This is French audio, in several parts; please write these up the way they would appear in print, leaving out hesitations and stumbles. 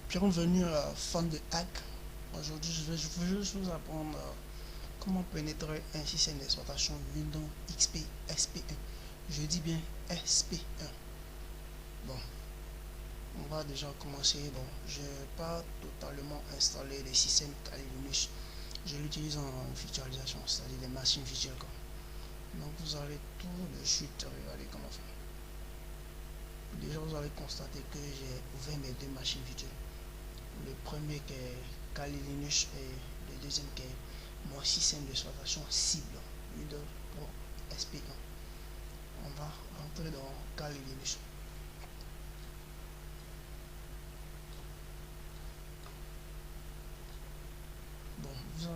Bienvenue à fan de hack. Aujourd'hui, je veux juste vous apprendre comment pénétrer un système d'exploitation Windows XP SP1. Je dis bien SP1. Bon, on va déjà commencer. Bon, je n'ai pas totalement installé les systèmes Kali Linux. Je l'utilise en virtualisation, c'est-à-dire les machines virtuelles. Donc, vous allez tout de suite regarder comment faire. Déjà, vous allez constater que j'ai ouvert mes deux machines virtuelles. Le premier qui est Kali Linux et le deuxième qui est mon système d'exploitation cible Windows Pro SP1. On va rentrer dans Kali Linux. Bon, vous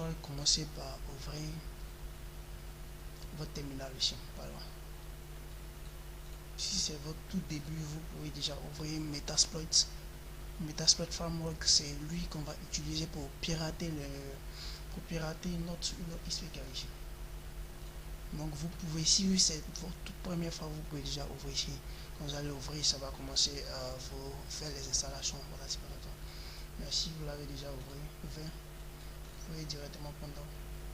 allez commencer par ouvrir votre terminal ici, par là. Si c'est votre tout début, vous pouvez déjà ouvrir Metasploit. Metasploit Framework, c'est lui qu'on va utiliser pour pirater notre XP qui est ici. Donc vous pouvez, si c'est votre toute première fois, vous pouvez déjà ouvrir ici. Quand vous allez ouvrir, ça va commencer à vous faire les installations. Voilà, c'est pas longtemps. Mais si vous l'avez déjà ouvert, vous pouvez directement prendre.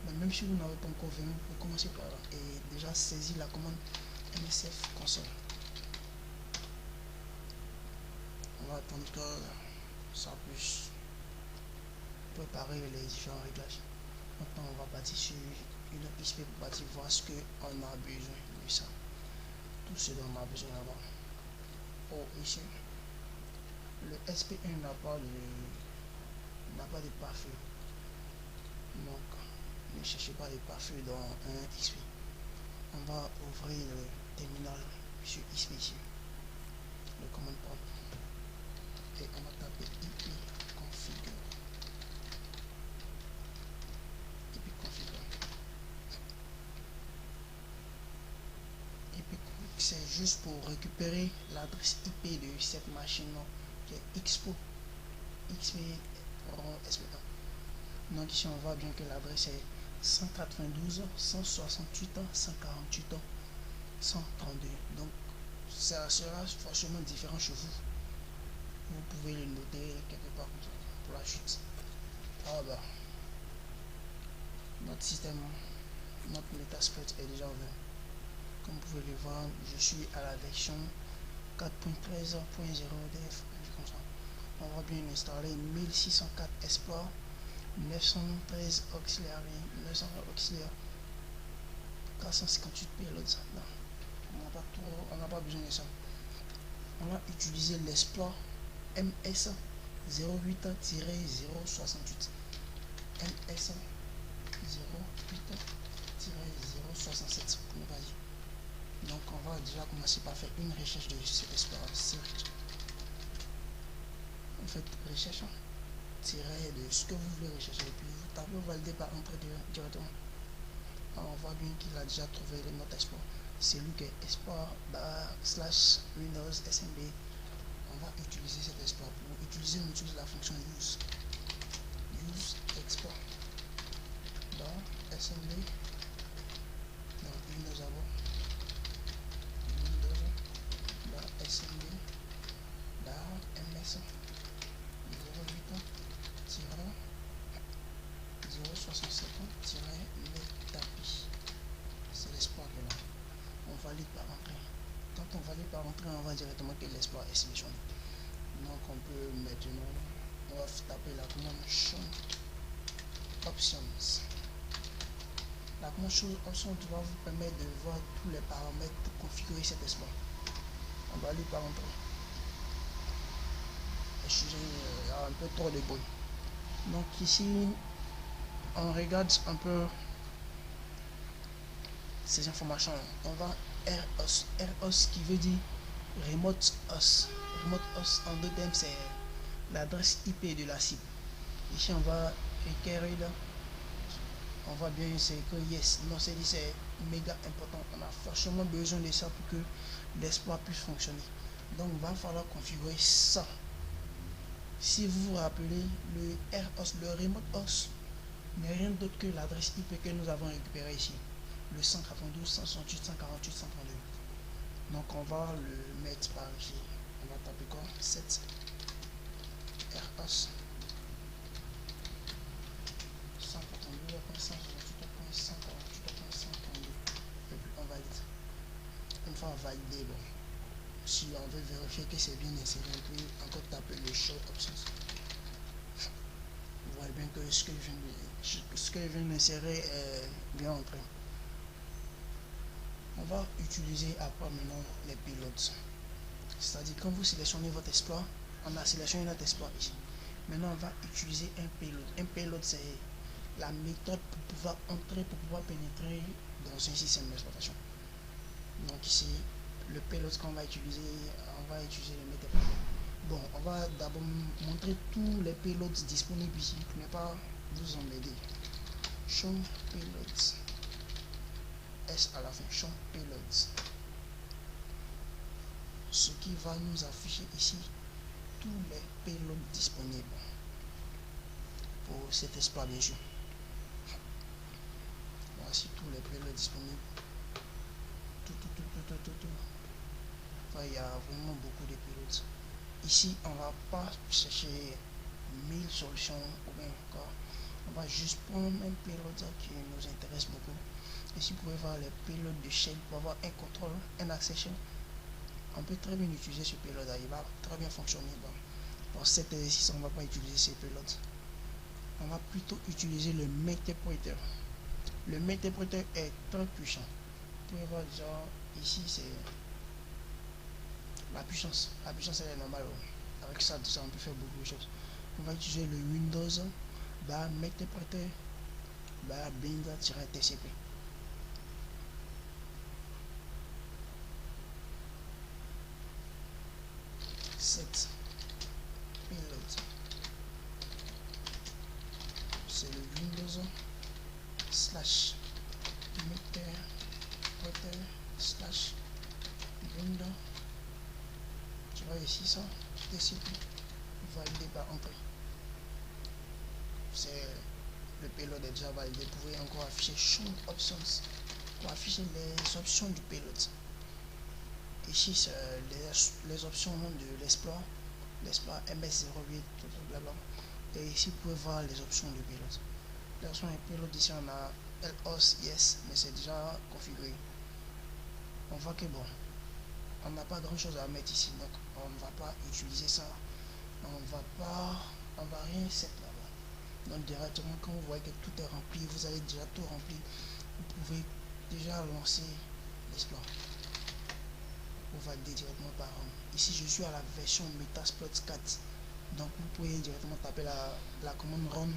Mais même si vous n'avez pas encore ouvert, vous pouvez commencer par là et déjà saisir la commande MSF console. On va attendre que ça puisse préparer les différents réglages. Maintenant, on va partir sur une XP pour partir voir ce qu'on a besoin de ça. Tout ce dont on a besoin là-bas. Oh, ici, le SP1 n'a pas de pare-feu. Donc, ne cherchez pas de pare-feu dans un XP. On va ouvrir le terminal sur XP ici. Le command prompt. Et on va taper ip configure. C'est juste pour récupérer l'adresse IP de cette machine qui est XP SP1. Donc ici on voit bien que l'adresse est 192 168 148 132. Donc ça sera forcément différent chez vous. Vous pouvez le noter quelque part comme ça pour la suite. Ah bah, notre système, notre Metasploit est déjà ouvert. Comme vous pouvez le voir, je suis à la version 4.13.0 df. On va bien installer 1604 Explorer, 913 auxiliaires, 900 auxiliaires, 458 payloads. On n'a pas besoin de ça. On va utiliser l'exploit MS 08-068. MS 08-067 pour ne pas dire. Donc on va déjà commencer par faire une recherche de cet exploit. En fait, recherche tirer de ce que vous voulez rechercher et puis vous tapez valider par entrer directement. Alors, on voit bien qu'il a déjà trouvé notre exploit. C'est lui qui est exploit / Windows SMB. On va utiliser cet exploit. Pour utiliser, on utilise la fonction use exploit dans SMB. Donc Windows d'abord. Windows dans SMB dans MS 08-067-metapi. C'est l'exploit que là. On valide par entrée. Quand on valide par entrée, on va directement que l'exploit est sélectionné. Donc on peut maintenant, on va taper la commande show options. La commande show options va vous permettre de voir tous les paramètres pour configurer cet exploit. On valide par entrée. Excusez, il y a un peu trop de bruit. Donc ici, on regarde un peu ces informations. On va ROS. ROS qui veut dire Remote OS. Remote OS en deux termes, c'est l'adresse IP de la cible. Ici, on va requérir là. On voit bien c'est que yes. Non, c'est méga important. On a forcément besoin de ça pour que l'exploit puisse fonctionner. Donc, il va falloir configurer ça. Si vous vous rappelez, le ROS, le Remote OS, n'est rien d'autre que l'adresse IP que nous avons récupérée ici. Le 192, 168, 148, 132. Donc on va le mettre par ici. On va taper quoi 7. fasse 142.168.148.142 et puis on valide. Une fois validé, bon, si on veut vérifier que c'est bien inséré, on peut encore taper le show options. Vous voyez bien que ce que je viens d'insérer est bien entré. On va utiliser après maintenant les pilotes. C'est-à-dire quand vous sélectionnez votre exploit, on a sélectionné notre exploit ici. Maintenant on va utiliser un payload. Un payload c'est la méthode pour pouvoir entrer, pour pouvoir pénétrer dans un système d'exploitation. Donc ici, le payload qu'on va utiliser le méthode. Bon, on va d'abord montrer tous les payloads disponibles ici pour ne pas vous emmêler. Show payloads. S à la fin, show payloads. Ce qui va nous afficher ici tous les payloads disponibles pour cet exploit, bien sûr. Voici tous les payloads disponibles. Tout. Enfin, il y a vraiment beaucoup de payloads. Ici, on va pas chercher 1000 solutions ou bien encore. On va juste prendre un payload qui nous intéresse beaucoup. Ici, vous pouvez voir les payloads de shell pour avoir un contrôle, un accès shell. On peut très bien utiliser ce payload là, il va très bien fonctionner. Bon, pour cet exercice, on ne va pas utiliser ces payloads. On va plutôt utiliser le multipreter. Le multipreter est très puissant. Vous pouvez voir déjà ici, c'est la puissance. La puissance elle est normale. Avec ça, on peut faire beaucoup de choses. On va utiliser le Windows multipreter bind-tcp. Set payload. C'est le Windows slash multipreter slash Windows. Tu vois ici ça, TCP validé par entrée. C'est le payload est déjà validé. Vous pouvez encore afficher show options pour afficher les options du payload. Ici c'est les options de l'exploit MS08, blablabla. Et ici vous pouvez voir les options du payload. Les options du payload, ici on a LOS yes, mais c'est déjà configuré. On voit que bon, on n'a pas grand chose à mettre ici, donc on ne va pas utiliser ça. On va rien set là-bas. Donc directement quand vous voyez que tout est rempli, vous avez déjà tout rempli, vous pouvez déjà lancer l'exploit. Vous valider directement par ROM. Ici je suis à la version Metasploit 4, donc vous pouvez directement taper la commande ROM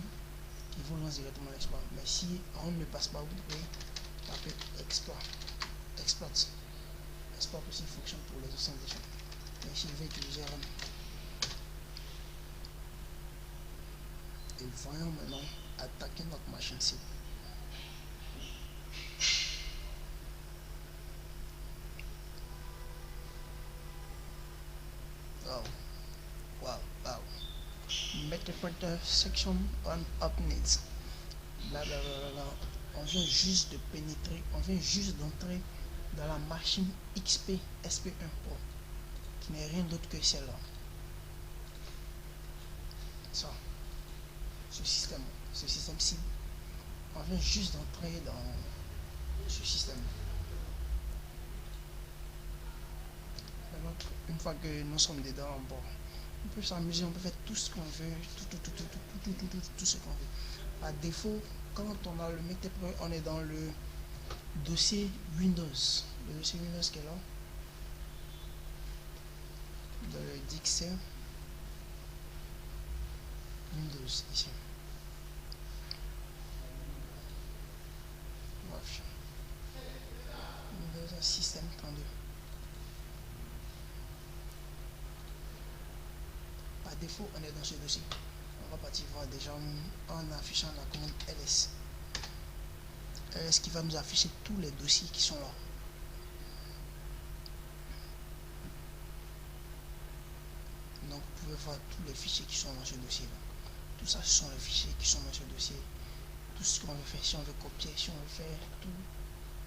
qui vous lance directement l'exploit. Mais si ROM ne passe pas, vous pouvez taper exploit. Exploit aussi fonctionne pour les autres versions. Mais ici je vais utiliser ROM. Et voyons maintenant attaquer notre machine cible. Wow. Multipreter section on up needs. Blablabla. On vient juste de pénétrer, on vient juste d'entrer dans la machine XP SP1 Pro, qui n'est rien d'autre que celle-là. Ça, ce système cible. On vient juste d'entrer dans ce système. Une fois que nous sommes dedans, bon, on peut s'amuser, on peut faire tout ce qu'on veut, tout ce qu'on veut. Par défaut, quand on a le multipreter, on est dans le dossier Windows. Le dossier Windows qui est là. Dans le Dixer. Windows ici. Windows System 32. Par défaut, on est dans ce dossier. On va partir voir déjà en affichant la commande ls. ls qui va nous afficher tous les dossiers qui sont là. Donc vous pouvez voir tous les fichiers qui sont dans ce dossier là. Tout ça, ce sont les fichiers qui sont dans ce dossier. Tout ce qu'on veut faire, si on veut copier, si on veut faire tout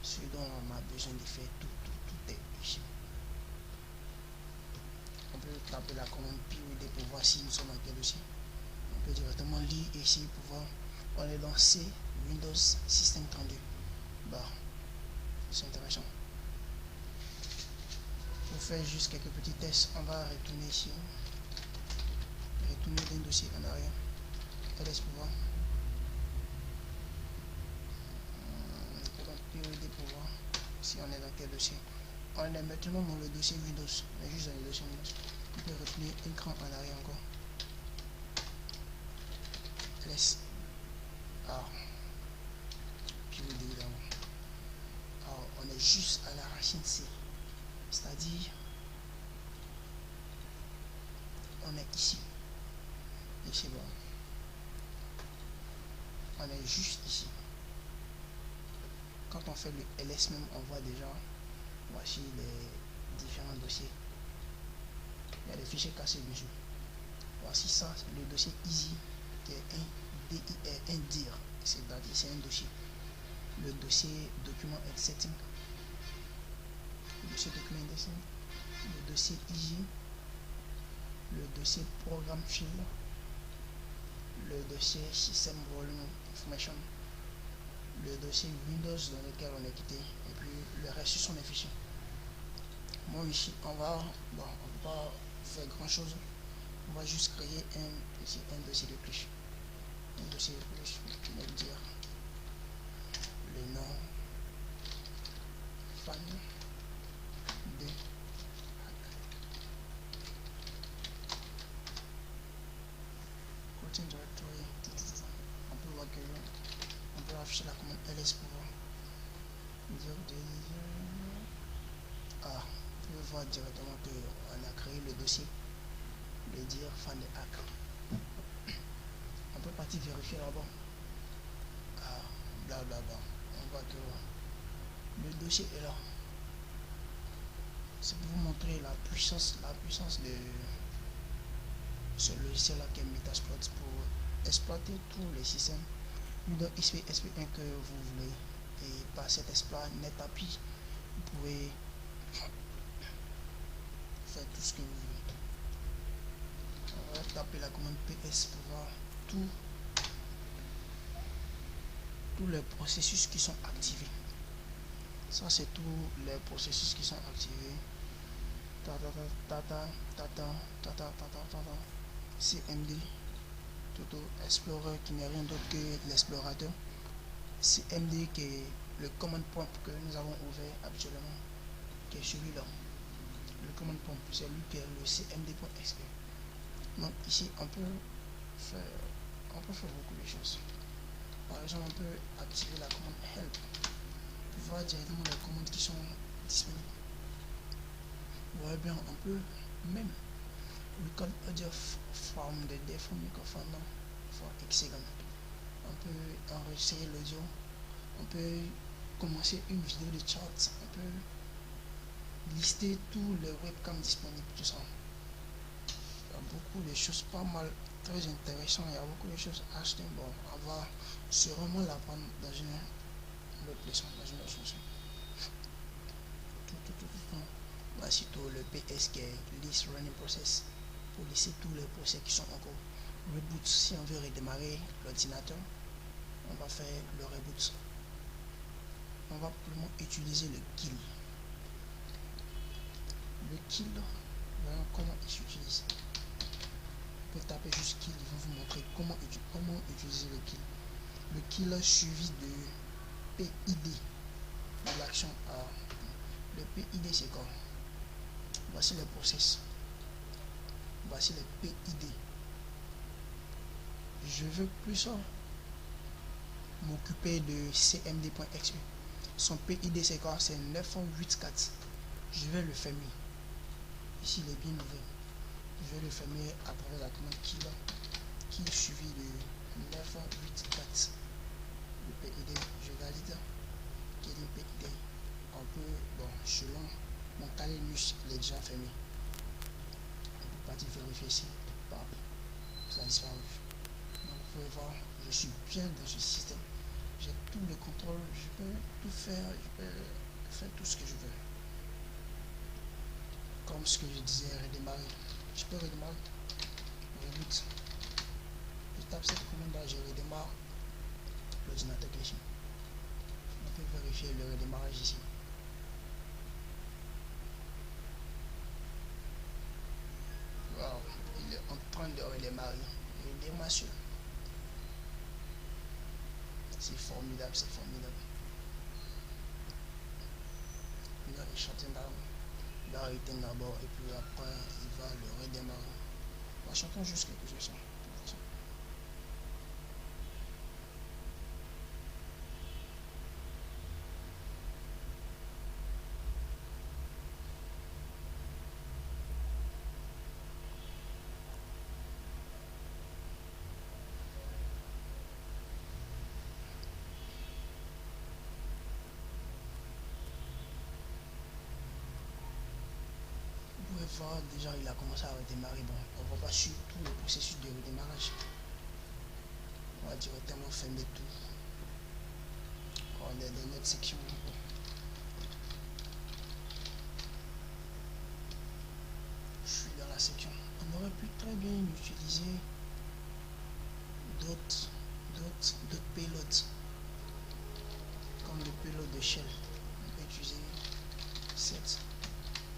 ce dont on a besoin de faire, tout est ici. On peut taper la commande PID pour voir si nous sommes dans quel dossier. On peut directement lire ici pour voir. On est dans C, Windows System 32. Bah, c'est intéressant. Pour faire juste quelques petits tests, on va retourner ici. Retourner d'un dossier en arrière. LS pour voir. POD pour voir si on est dans quel dossier. On est maintenant dans le dossier Windows. On est juste dans le dossier Windows. On peut retourner un cran en arrière encore. LS. Alors, POD évidemment. Alors, on est juste à la racine C. C'est-à-dire, on est ici. Et c'est bon. On est juste ici. Quand on fait le LS même, on voit déjà, voici les différents dossiers. Il y a des fichiers cassés dessus. Voici ça, le dossier Easy, qui est un DIR, c'est-à-dire c'est un dossier. Le dossier document and setting, le dossier document and setting, le dossier Easy, le dossier programme field, le dossier system volume information, le dossier Windows dans lequel on est quitté, et puis le reste sont les fichiers. Moi ici on va pas faire grand chose, on va juste créer un dossier de cloche. Un dossier de cloche qui va dire le nom fan de hack. Content directory, on peut voir que on peut afficher la commande ls pour voir. Ah, on peut voir directement que on a créé le dossier, le dire fan de hack. On peut partir vérifier là-bas. Ah, blablabla. On voit que le dossier est là. C'est pour vous montrer la puissance de ce logiciel-là qui est Metasploit pour exploiter tous les systèmes Windows XP SP1 que vous voulez. Et par cet exploit NetAPI, vous pouvez faire tout ce que vous voulez. On va taper la commande PS pour voir tous les processus qui sont activés. Ça c'est tous les processus qui sont activés. CMD Toto Explorer qui n'est rien d'autre que l'explorateur. CMD qui est le command prompt que nous avons ouvert habituellement, qui est celui-là. Le command prompt, c'est lui qui est le cmd.xp. Donc ici on peut faire beaucoup de choses. Par exemple, on peut activer la commande help pour voir directement les commandes qui sont disponibles. Vous voyez bien, on peut même record audio from the default microphone for Hexagon. On peut enregistrer l'audio, on peut commencer une vidéo de chat, on peut lister tous les webcams disponibles, tout ça. Il y a beaucoup de choses pas mal, très intéressantes, il y a beaucoup de choses à acheter. Bon, on va sûrement l'apprendre dans une autre leçon, dans une autre leçon. Voici tout le PS qui est list running process pour lister tous les procès qui sont en cours. Reboot, si on veut redémarrer l'ordinateur, on va faire le reboot. On va probablement utiliser le kill. Le kill, voyons comment il s'utilise. On peut taper juste kill, ils vont vous montrer comment utiliser le kill. Le kill suivi de PID de l'action A. Le PID c'est quoi? Voici le process. Voici le PID. Je veux plus m'occuper de cmd.xu. Son PID c'est quoi? C'est 984. Je vais le fermer. Ici il est bien ouvert. Je vais le fermer à travers la commande kill qui est suivi de 984. Le PID, je valide. Quel est le PID? On peut, bon, selon mon cas Linux, il est déjà fermé. On peut partir vérifier ici. Pap, ça a disparu. Donc vous pouvez voir, je suis bien dans ce système. J'ai tous les contrôles, je peux tout faire, je peux faire tout ce que je veux. Comme ce que je disais, redémarrer. Je peux redémarrer. Reboot. tape cette commande là, je redémarre l'ordinateur caché. On peut vérifier le redémarrage ici. Wow, il est en train de redémarrer. Il est massue. C'est formidable, c'est formidable. Il va échantillon d'arrêter d'abord et puis après il va le redémarrer. Patientons juste quelques secondes. Vous pouvez voir déjà il a commencé à redémarrer. Bon, on va pas suivre tout le processus de redémarrage. On va directement fermer tout. On est dans notre section. Je suis dans la section. On aurait pu très bien utiliser d'autres payloads comme le payload de shell. On peut utiliser cette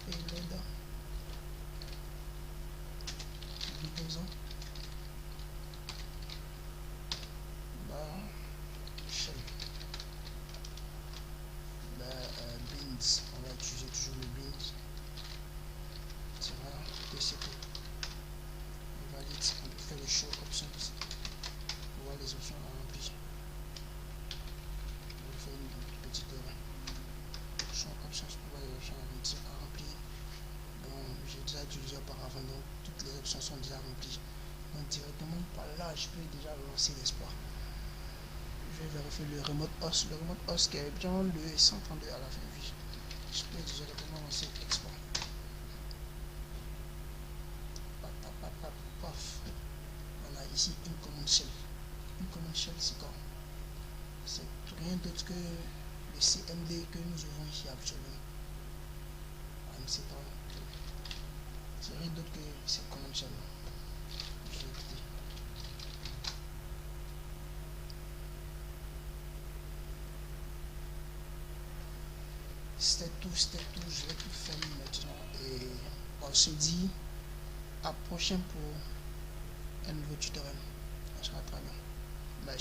payload livraison shell beans. On va utiliser toujours le beans TCP valide. On peut faire le show options pour voir les options à remplir. On va faire une petite show options pour voir les options à remplir. Bon, j'ai déjà utilisé auparavant, donc toutes les options sont déjà remplies. Donc directement par là, je peux déjà lancer l'espoir. Je vais vérifier le remote host. Le remote host qui est bien le 132 à la fin. Je peux déjà directement lancer export. Paf. On a ici une commande shell. Une commande shell, c'est quoi? C'est rien d'autre que le CMD que nous avons ici actuellement. C'est rien d'autre que cette commande shell. Je vais quitter. C'était tout, je vais tout fermer maintenant et on se dit à prochain pour un nouveau tutoriel. On sera très bien. Bye.